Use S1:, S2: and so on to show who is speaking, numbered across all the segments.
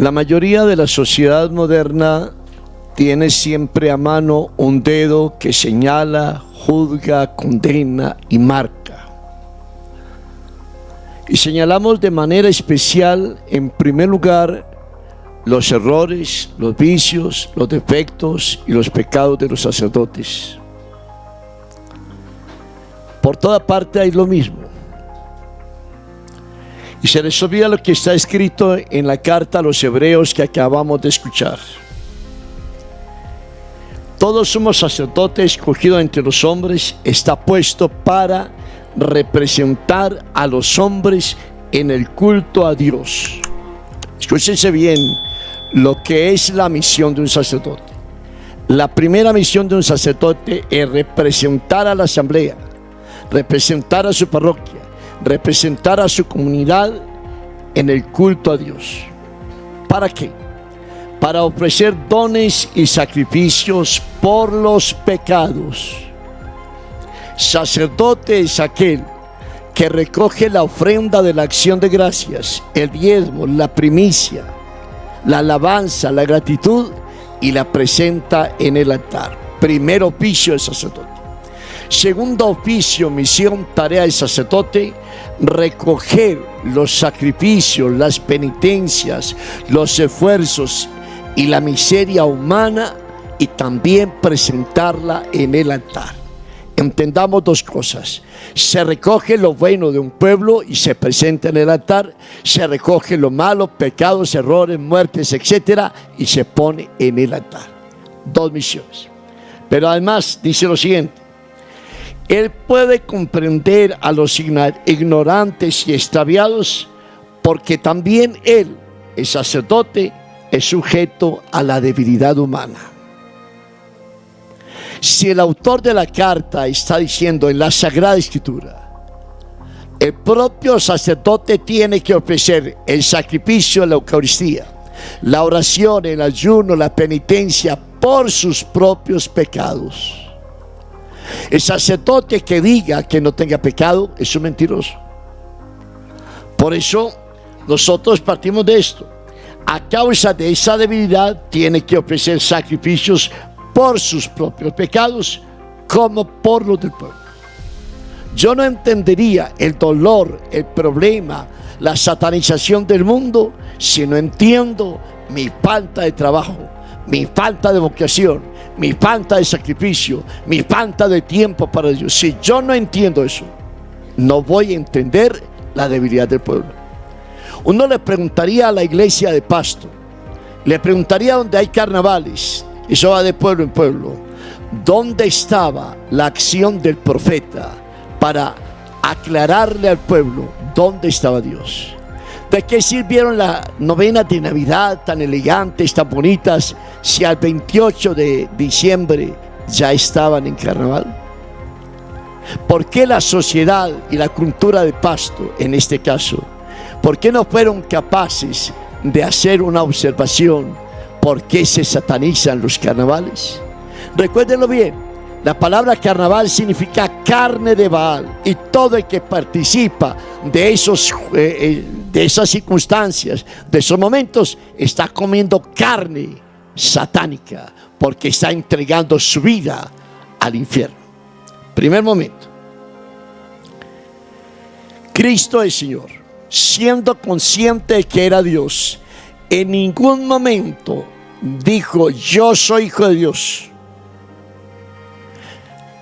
S1: La mayoría de la sociedad moderna tiene siempre a mano un dedo que señala, juzga, condena y marca. Y señalamos de manera especial, en primer lugar, los errores, los vicios, los defectos y los pecados de los sacerdotes. Por toda parte hay lo mismo. Y se les olvida lo que está escrito en la carta a los hebreos que acabamos de escuchar. Todo sumo sacerdote escogido entre los hombres está puesto para representar a los hombres en el culto a Dios. Escúchense bien lo que es la misión de un sacerdote. La primera misión de un sacerdote es representar a la asamblea, representar a su parroquia, representar a su comunidad en el culto a Dios. ¿Para qué? Para ofrecer dones y sacrificios por los pecados. Sacerdote es aquel que recoge la ofrenda de la acción de gracias, el diezmo, la primicia, la alabanza, la gratitud y la presenta en el altar. Primer oficio del sacerdote. Segundo oficio, misión, tarea del sacerdote: recoger los sacrificios, las penitencias, los esfuerzos y la miseria humana y también presentarla en el altar. Entendamos dos cosas: se recoge lo bueno de un pueblo y se presenta en el altar, se recoge lo malo, pecados, errores, muertes, etcétera, y se pone en el altar. Dos misiones. Pero además dice lo siguiente: Él puede comprender a los ignorantes y extraviados, porque también Él, el sacerdote, es sujeto a la debilidad humana. Si el autor de la carta está diciendo en la Sagrada Escritura, el propio sacerdote tiene que ofrecer el sacrificio, la Eucaristía, la oración, el ayuno, la penitencia por sus propios pecados. El sacerdote que diga que no tenga pecado es un mentiroso. Por eso nosotros partimos de esto. A causa de esa debilidad tiene que ofrecer sacrificios por sus propios pecados como por los del pueblo. Yo no entendería el dolor, el problema, la satanización del mundo si no entiendo mi falta de trabajo, mi falta de vocación, mi falta de sacrificio, mi falta de tiempo para Dios. Si yo no entiendo eso, no voy a entender la debilidad del pueblo. Uno le preguntaría a la iglesia de Pasto, le preguntaría donde hay carnavales, eso va de pueblo en pueblo, ¿dónde estaba la acción del profeta para aclararle al pueblo dónde estaba Dios? ¿De qué sirvieron las novenas de Navidad tan elegantes, tan bonitas, si al 28 de diciembre ya estaban en carnaval? ¿Por qué la sociedad y la cultura de Pasto, en este caso, por qué no fueron capaces de hacer una observación? ¿Por qué se satanizan los carnavales? Recuérdenlo bien, la palabra carnaval significa carne de Baal, y todo el que participa de esas circunstancias, de esos momentos, está comiendo carne satánica, porque está entregando su vida al infierno. Primer momento: Cristo el Señor, siendo consciente de que era Dios, en ningún momento dijo: yo soy hijo de Dios.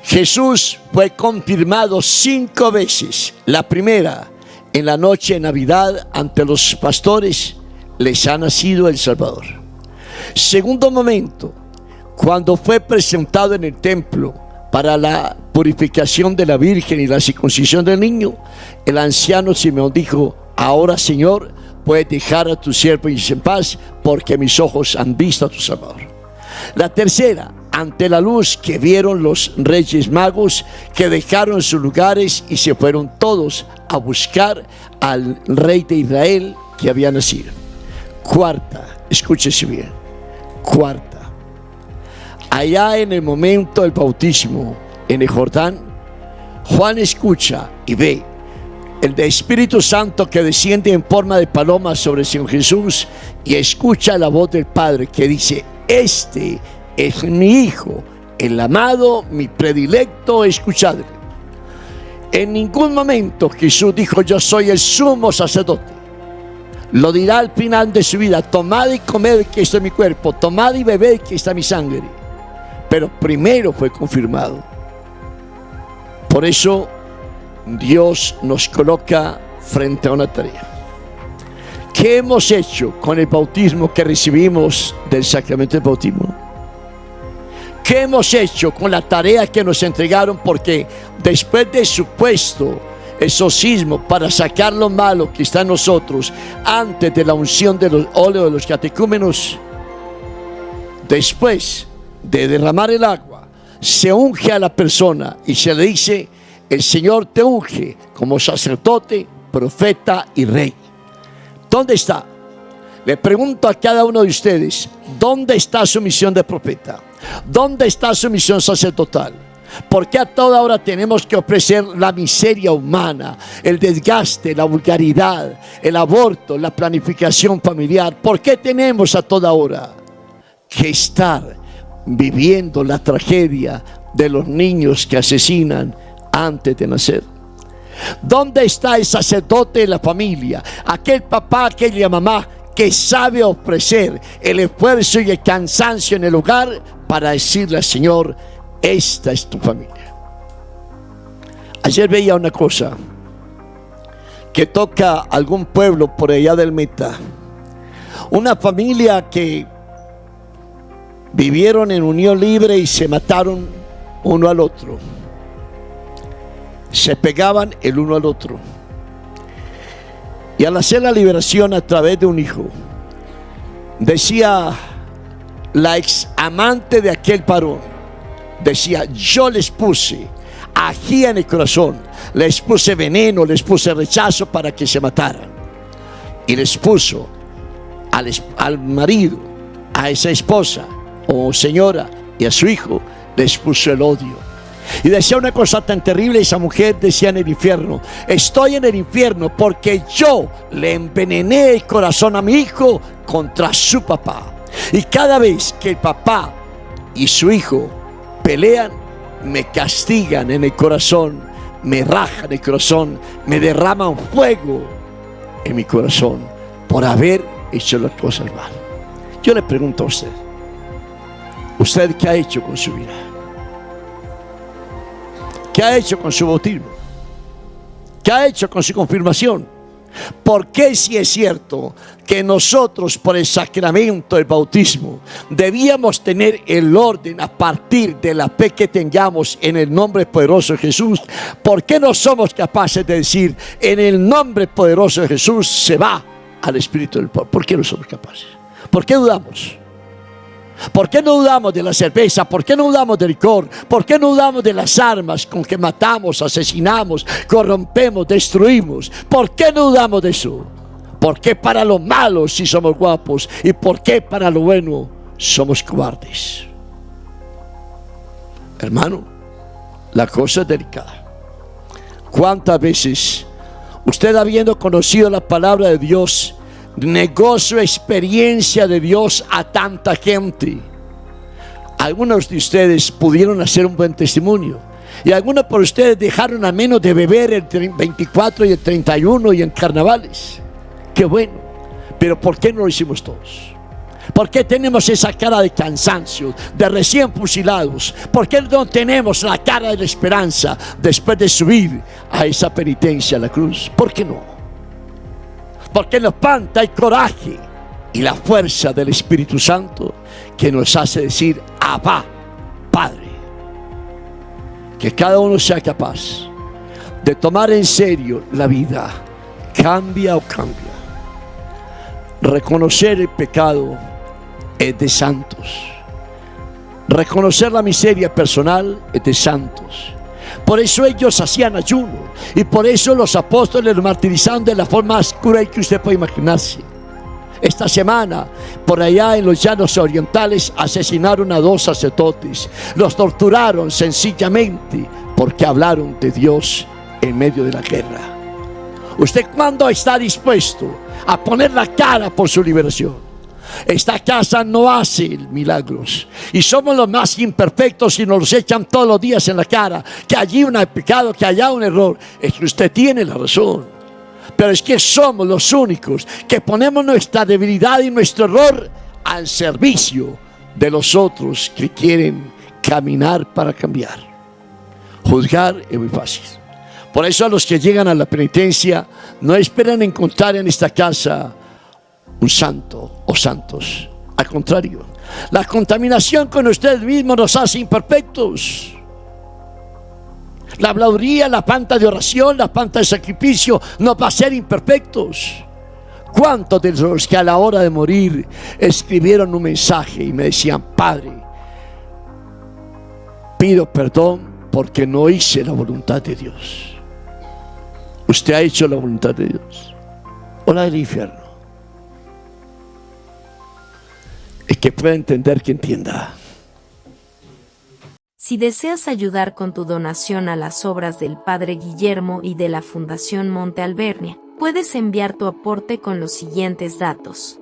S1: Jesús fue confirmado 5 veces. La primera, en la noche de Navidad, ante los pastores, les ha nacido el Salvador. Segundo momento, cuando fue presentado en el templo para la purificación de la Virgen y la circuncisión del niño, el anciano Simeón dijo: ahora, Señor, puedes dejar a tu siervo en paz, porque mis ojos han visto a tu Salvador. La tercera, ante la luz que vieron los reyes magos, que dejaron sus lugares y se fueron todos a buscar al rey de Israel que había nacido. Cuarta, escúchese bien, cuarta, allá en el momento del bautismo en el Jordán, Juan escucha y ve el de Espíritu Santo que desciende en forma de paloma sobre el Señor Jesús y escucha la voz del Padre que dice: este es mi Hijo, el amado, mi predilecto, escuchadle. En ningún momento Jesús dijo: yo soy el sumo sacerdote. Lo dirá al final de su vida: tomad y comed, que esto es mi cuerpo, tomad y bebed, que está mi sangre. Pero primero fue confirmado. Por eso Dios nos coloca frente a una tarea. ¿Qué hemos hecho con el bautismo que recibimos del sacramento del bautismo? ¿Qué hemos hecho con la tarea que nos entregaron? Porque después de supuesto exorcismo para sacar lo malo que está en nosotros, antes de la unción de los óleos de los catecúmenos, después de derramar el agua, se unge a la persona y se le dice: el Señor te unge como sacerdote, profeta y rey. ¿Dónde está? Le pregunto a cada uno de ustedes: ¿dónde está su misión de profeta? ¿Dónde está su misión sacerdotal? ¿Por qué a toda hora tenemos que ofrecer la miseria humana, el desgaste, la vulgaridad, el aborto, la planificación familiar? ¿Por qué tenemos a toda hora que estar viviendo la tragedia de los niños que asesinan antes de nacer? ¿Dónde está el sacerdote de la familia? Aquel papá, aquella mamá que sabe ofrecer el esfuerzo y el cansancio en el hogar para decirle al Señor: esta es tu familia. Ayer veía una cosa que toca algún pueblo por allá del Meta. Una familia que vivieron en unión libre y se mataron uno al otro. Se pegaban el uno al otro. Y al hacer la liberación a través de un hijo, decía la ex amante de aquel varón, decía: yo les puse ají en el corazón, les puse veneno, les puse rechazo para que se mataran. Y les puso al marido, a esa esposa o señora y a su hijo, les puso el odio. Y decía una cosa tan terrible, esa mujer decía en el infierno: estoy en el infierno porque yo le envenené el corazón a mi hijo contra su papá. Y cada vez que el papá y su hijo pelean, me castigan en el corazón, me rajan el corazón, me derraman fuego en mi corazón por haber hecho las cosas mal. Yo le pregunto a usted: ¿usted qué ha hecho con su vida? ¿Qué ha hecho con su bautismo? ¿Qué ha hecho con su confirmación? ¿Por qué, si es cierto que nosotros por el sacramento del bautismo debíamos tener el orden a partir de la fe que tengamos en el nombre poderoso de Jesús? ¿Por qué no somos capaces de decir: en el nombre poderoso de Jesús se va al Espíritu del Padre? ¿Por qué no somos capaces? ¿Por qué dudamos? ¿Por qué no dudamos de la cerveza? ¿Por qué no dudamos del licor? ¿Por qué no dudamos de las armas con que matamos, asesinamos, corrompemos, destruimos? ¿Por qué no dudamos de eso? ¿Por qué para lo malo sí somos guapos? ¿Y por qué para lo bueno somos cobardes? Hermano, la cosa es delicada. ¿Cuántas veces usted, habiendo conocido la palabra de Dios, negó su experiencia de Dios a tanta gente? Algunos de ustedes pudieron hacer un buen testimonio, y algunos por ustedes dejaron al menos de beber el 24 y el 31 y en carnavales. Qué bueno, pero ¿por qué no lo hicimos todos? ¿Por qué tenemos esa cara de cansancio, de recién fusilados? ¿Por qué no tenemos la cara de la esperanza después de subir a esa penitencia a la cruz? ¿Por qué no? Porque nos falta el coraje y la fuerza del Espíritu Santo que nos hace decir: Abba, Padre. Que cada uno sea capaz de tomar en serio la vida, cambia o cambia. Reconocer el pecado es de santos. Reconocer la miseria personal es de santos. Por eso ellos hacían ayuno, y por eso los apóstoles los martirizaron de la forma más cruel que usted puede imaginarse. Esta semana, por allá en los llanos orientales, asesinaron a 2 sacerdotes. Los torturaron sencillamente porque hablaron de Dios en medio de la guerra. ¿Usted cuándo está dispuesto a poner la cara por su liberación? Esta casa no hace milagros y somos los más imperfectos y nos los echan todos los días en la cara, que allí un pecado, que allá un error. Es que usted tiene la razón, pero es que somos los únicos que ponemos nuestra debilidad y nuestro error al servicio de los otros que quieren caminar para cambiar. Juzgar es muy fácil. Por eso a los que llegan a la penitencia no esperan encontrar en esta casa un santo o santos. Al contrario, la contaminación con ustedes mismos nos hace imperfectos. La habladuría, la falta de oración, la falta de sacrificio nos va a hacer imperfectos. ¿Cuántos de los que a la hora de morir escribieron un mensaje y me decían: Padre, pido perdón porque no hice la voluntad de Dios? ¿Usted ha hecho la voluntad de Dios o la del infierno? El que pueda entender, que entienda.
S2: Si deseas ayudar con tu donación a las obras del Padre Guillermo y de la Fundación Monte Alvernia, puedes enviar tu aporte con los siguientes datos.